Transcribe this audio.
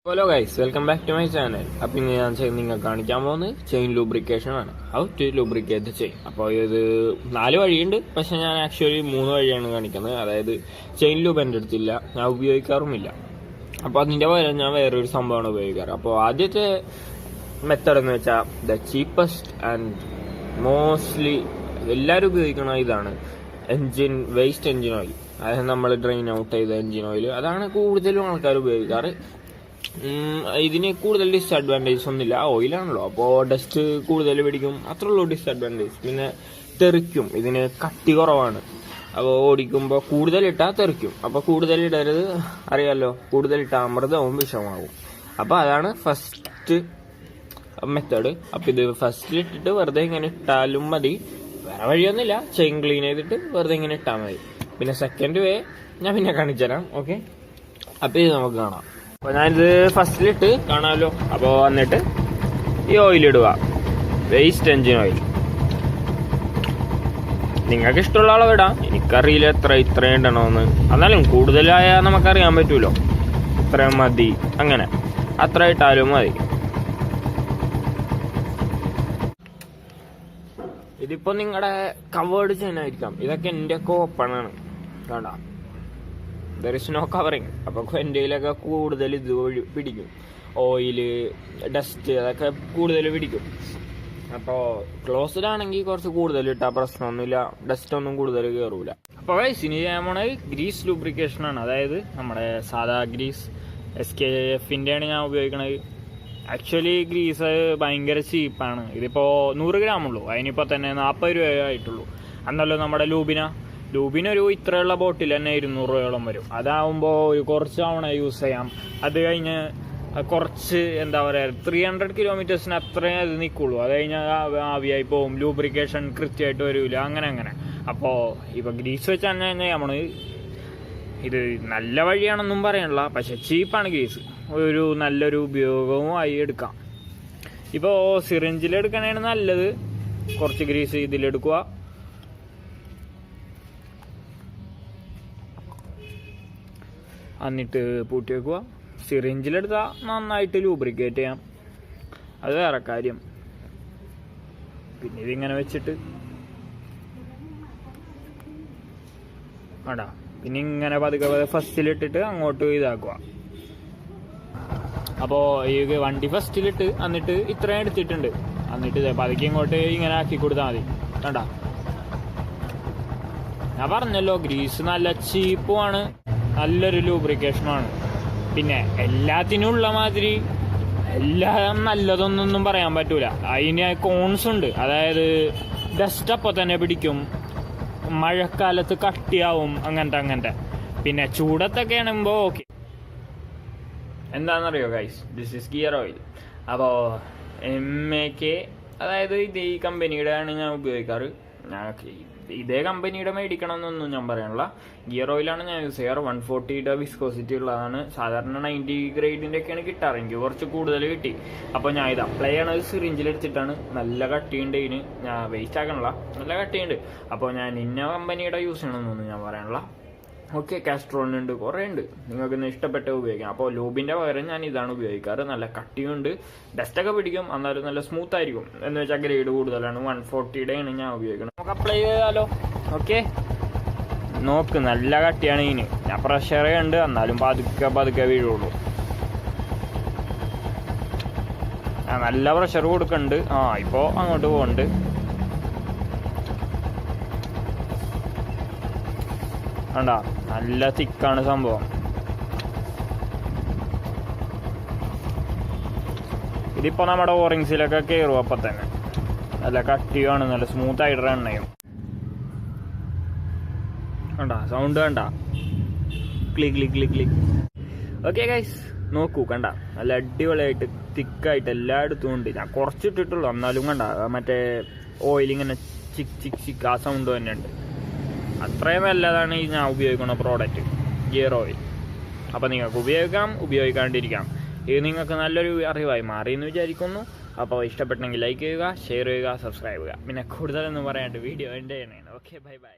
Hello guys, welcome back to my channel. അപ്പം ഇന്ന് ഞാൻ നിങ്ങൾ കാണിക്കാൻ പോകുന്നത് ചെയിൻ ലൂബ്രിക്കേഷൻ ആണ്. How to lubricate chain. അപ്പോൾ ഇത് 4 വഴിയുണ്ട്, പക്ഷെ ഞാൻ ആക്ച്വലി 3 വഴിയാണ് കാണിക്കുന്നത്. അതായത് ചെയിൻ ലൂബ് എൻ്റെ അടുത്തില്ല, ഞാൻ ഉപയോഗിക്കാറുമില്ല. അപ്പോൾ അതിൻ്റെ പകരം ഞാൻ വേറൊരു സംഭവമാണ് ഉപയോഗിക്കാറ്. അപ്പോൾ ആദ്യത്തെ മെത്തേഡ് എന്ന് വെച്ചാൽ ദ ചീപ്പസ്റ്റ് ആൻഡ് മോസ്റ്റ്ലി എല്ലാവരും ഉപയോഗിക്കുന്ന ഇതാണ് വേസ്റ്റ് എൻജിൻ ഓയിൽ. അതായത് നമ്മൾ ഡ്രെയിൻ ഔട്ട് ചെയ്ത എൻജിൻ ഓയിൽ, അതാണ് കൂടുതലും ആൾക്കാർ ഉപയോഗിക്കാറ്. ഇതിന് കൂടുതൽ ഡിസ്അഡ്വാൻറ്റേജ് ഒന്നുമില്ല, ഓയിലാണല്ലോ, അപ്പോൾ ഡസ്റ്റ് കൂടുതൽ പിടിക്കും, അത്രേ ഉള്ളൂ ഡിസ്അഡ്വാൻറ്റേജ്. പിന്നെ തെറിക്കും, ഇതിന് കട്ടി കുറവാണ്. അപ്പോൾ ഓടിക്കുമ്പോൾ കൂടുതലിട്ടാൽ തെറിക്കും. അപ്പോൾ കൂടുതലിടരുത്, അറിയാമല്ലോ, കൂടുതലിട്ടാൽ അമൃതവും വിഷമാകും. അപ്പോൾ അതാണ് ഫസ്റ്റ് മെത്തേഡ്. അപ്പോൾ ഇത് ഫസ്റ്റിലിട്ടിട്ട് വെറുതെ ഇങ്ങനെ ഇട്ടാലും മതി, വേറെ വഴിയൊന്നുമില്ല. ചെയിൻ ക്ലീൻ ചെയ്തിട്ട് വെറുതെ ഇങ്ങനെ ഇട്ടാൽ മതി. പിന്നെ സെക്കൻഡ് വേ ഞാൻ പിന്നെ കാണിച്ചു തരാം. ഓക്കെ, അപ്പോൾ ഇത് നമുക്ക് കാണാം. അപ്പോൾ ഞാനിത് ഫസ്റ്റിലിട്ട് കാണാമല്ലോ. അപ്പോൾ വന്നിട്ട് ഈ ഓയിൽ ഇടുക, വേസ്റ്റ് എൻജിൻ ഓയിൽ. നിങ്ങൾക്ക് ഇഷ്ടമുള്ള അളവ് ഇടാം, എനിക്കറിയില്ല ഇത്രയും ഇടണമെന്ന്. എന്നാലും കൂടുതലായാൽ നമുക്കറിയാൻ പറ്റുമല്ലോ, ഇത്രയും മതി, അങ്ങനെ അത്ര ഇട്ടാലും മതി. ഇതിപ്പോൾ നിങ്ങളുടെ കവേർഡ് ചെയ്യാനായിരിക്കാം, ഇതൊക്കെ എൻ്റെയൊക്കെ ഓപ്പണാണ്, വേണ്ട, ദർ ഇസ് നോ കവറിങ്. അപ്പോൾ എൻ്റെയിലൊക്കെ കൂടുതൽ ഇത് പിടിക്കും, ഓയില്, ഡസ്റ്റ്, അതൊക്കെ കൂടുതൽ പിടിക്കും. അപ്പോൾ ക്ലോസ്ഡ് ആണെങ്കിൽ കുറച്ച് കൂടുതൽ ഇട്ടാൽ പ്രശ്നമൊന്നുമില്ല, ഡസ്റ്റ് ഒന്നും കൂടുതൽ കയറൂല. അപ്പോൾ ഇനി ചെയ്യാൻ പോണത് ഗ്രീസ് ലൂബ്രിക്കേഷനാണ്. അതായത് നമ്മുടെ സാധാ ഗ്രീസ് SKFിൻ്റെയാണ് ഞാൻ ഉപയോഗിക്കണത്. ആക്ച്വലി ഗ്രീസ് ഭയങ്കര ചീപ്പാണ്. ഇതിപ്പോൾ 100 ഗ്രാമുള്ളൂ, അതിനിപ്പോൾ തന്നെ 40 രൂപയായിട്ടുള്ളൂ. എന്നല്ലോ നമ്മുടെ ലൂബിനൊരു ഇത്രയുള്ള ബോട്ടിൽ തന്നെ 200 രൂപയോളം വരും. അതാവുമ്പോൾ ഒരു കുറച്ച് തവണ യൂസ് ചെയ്യാം. അത് കഴിഞ്ഞ് കുറച്ച് എന്താ പറയുക 300 കിലോമീറ്റേഴ്സിന് അത്രയും അത് നിൽക്കുള്ളൂ. അത് കഴിഞ്ഞാൽ ആവിയായി പോവും, ലൂബ്രിക്കേഷൻ കൃത്യമായിട്ട് വരില്ല, അങ്ങനെ. അപ്പോൾ ഇപ്പോൾ ഗ്രീസ് വെച്ച് തന്നെ നമ്മൾ ഇത് നല്ല വഴിയാണെന്നും പറയണില്ല, പക്ഷെ ചീപ്പാണ് ഗ്രീസ്, ഒരു നല്ലൊരു ഉപയോഗവുമായി എടുക്കാം. ഇപ്പോൾ സിറിഞ്ചിലെടുക്കണേണ് നല്ലത്. കുറച്ച് ഗ്രീസ് ഇതിലെടുക്കുക, എന്നിട്ട് പൂട്ടി വെക്കുക. സിറിഞ്ചിലെടുത്താൽ നന്നായിട്ട് ലൂബ്രിക്കേറ്റ് ചെയ്യാം, അത് വേറെ കാര്യം. പിന്നെ ഇതിങ്ങനെ വെച്ചിട്ട് വേണ്ട, പിന്നെ ഇങ്ങനെ പതുക്കെ ഫസ്റ്റിലിട്ടിട്ട് അങ്ങോട്ട് ഇതാക്കുക. അപ്പോൾ ഈ വണ്ടി ഫസ്റ്റിലിട്ട് എന്നിട്ട് ഇത്രയും എടുത്തിട്ടുണ്ട്, എന്നിട്ട് പതുക്കെ ഇങ്ങോട്ട് ഇങ്ങനെ ആക്കി കൊടുത്താൽ മതി. വേണ്ട, ഞാൻ പറഞ്ഞല്ലോ, ഗ്രീസ് നല്ല ചീപ്പുമാണ്, നല്ലൊരു ലൂബ്രിക്കേഷനുമാണ്. പിന്നെ എല്ലാത്തിനും ഉള്ള മാതിരി എല്ലാം നല്ലതൊന്നും പറയാൻ പറ്റൂല, അതിന് കോൺസ് ഉണ്ട്. അതായത് ഡസ്റ്റ് അപ്പോൾ തന്നെ പിടിക്കും, മഴക്കാലത്ത് കട്ടിയാവും, അങ്ങനത്തെ. പിന്നെ ചൂടത്തൊക്കെ ആണെമ്പോൾ ഓക്കെ. എന്താണെന്നറിയോ guys, this is gear oil. അപ്പോൾ MAK, അതായത് ഇത് ഈ കമ്പനിയുടെ ആണ് ഞാൻ ഉപയോഗിക്കാറ്. ഇതേ കമ്പനിയുടെ മേടിക്കണം എന്നൊന്നും ഞാൻ പറയാനുള്ള, ഗിയർ ഓയിലാണ് ഞാൻ യൂസ് ചെയ്യാറ്. 140 വിസ്കോസിറ്റി ഉള്ളതാണ്. സാധാരണ 90 ഗ്രേഡിൻ്റെ ഒക്കെയാണ് കിട്ടാറ്, എനിക്ക് കുറച്ച് കൂടുതൽ കിട്ടി. അപ്പോൾ ഞാൻ ഇത് അപ്ലൈ ചെയ്യണത് സിറിഞ്ചിലെടുത്തിട്ടാണ്. നല്ല കട്ടിയുണ്ട് ഇതിന്, ഞാൻ വേസ്റ്റ് ആക്കണില്ല, നല്ല കട്ടിയുണ്ട്. അപ്പോൾ ഞാൻ ഇന്ന കമ്പനിയുടെ യൂസ് ചെയ്യണമെന്നൊന്നും ഞാൻ പറയാനുള്ള. ഓക്കെ, കാസ്ട്രോളിനുണ്ട്, കുറേ ഉണ്ട്, നിങ്ങൾക്ക് ഇഷ്ടപ്പെട്ട ഉപയോഗിക്കാം. അപ്പോൾ ലൂബിൻ്റെ പകരം ഞാൻ ഇതാണ് ഉപയോഗിക്കാറ്. നല്ല കട്ടിയുണ്ട്, ഡസ്റ്റൊക്കെ പിടിക്കും, എന്നാലും നല്ല സ്മൂത്ത് ആയിരിക്കും. എന്ന് വെച്ചാൽ ഗ്രേഡ് കൂടുതലാണ്. 140 ഞാൻ ഉപയോഗിക്കുന്നത്. നമുക്ക് അപ്ലൈ ചെയ്താലോ? ഓക്കെ, നോക്ക്, നല്ല കട്ടിയാണ് ഇതിന്. ഞാൻ പ്രഷർ ഉണ്ട്, എന്നാലും പതുക്കെ വീഴുള്ളൂ. നല്ല പ്രഷർ കൊടുക്കുന്നുണ്ട്. ഇപ്പോൾ അങ്ങോട്ട് പോകുന്നുണ്ട്. കണ്ടാ, നല്ല തിക്കാണ് സംഭവം. ഇതിപ്പോൾ നമ്മുടെ ഓറിങ്സിലൊക്കെ കയറും അപ്പം തന്നെ. നല്ല കട്ടിയുമാണ്, നല്ല സ്മൂത്ത് ആയിട്ടുള്ള എണ്ണയും. കണ്ടാ സൗണ്ട്, കണ്ടാ, ക്ലിക്ക്. ഓക്കെ ഗൈസ്, നോക്കൂ, കണ്ട, നല്ല അടിപൊളിയായിട്ട് തിക്കായിട്ട് എല്ലായിടത്തും ഉണ്ട്. ഞാൻ കുറച്ചിട്ടിട്ടുള്ളൂ, എന്നാലും കണ്ട മറ്റേ ഓയിലിങ്ങനെ ചിക്ക് ആ സൗണ്ട് തന്നെ ഉണ്ട്. അത്രയും നല്ലതാണ് ഈ ഞാൻ ഉപയോഗിക്കുന്ന പ്രോഡക്റ്റ്, ഗിയർ ഓയിൽ. അപ്പോൾ നിങ്ങൾക്ക് ഉപയോഗിക്കാണ്ടിരിക്കാം. ഇത് നിങ്ങൾക്ക് നല്ലൊരു അറിവായി മാറിയെന്ന് വിചാരിക്കുന്നു. അപ്പോൾ ഇഷ്ടപ്പെട്ടെങ്കിൽ ലൈക്ക് ചെയ്യുക, ഷെയർ ചെയ്യുക, സബ്സ്ക്രൈബ് ചെയ്യുക. പിന്നെ കൂടുതലൊന്നും പറയാണ്ട് വീഡിയോ എൻ്റെ തന്നെയാണ്. Okay, by.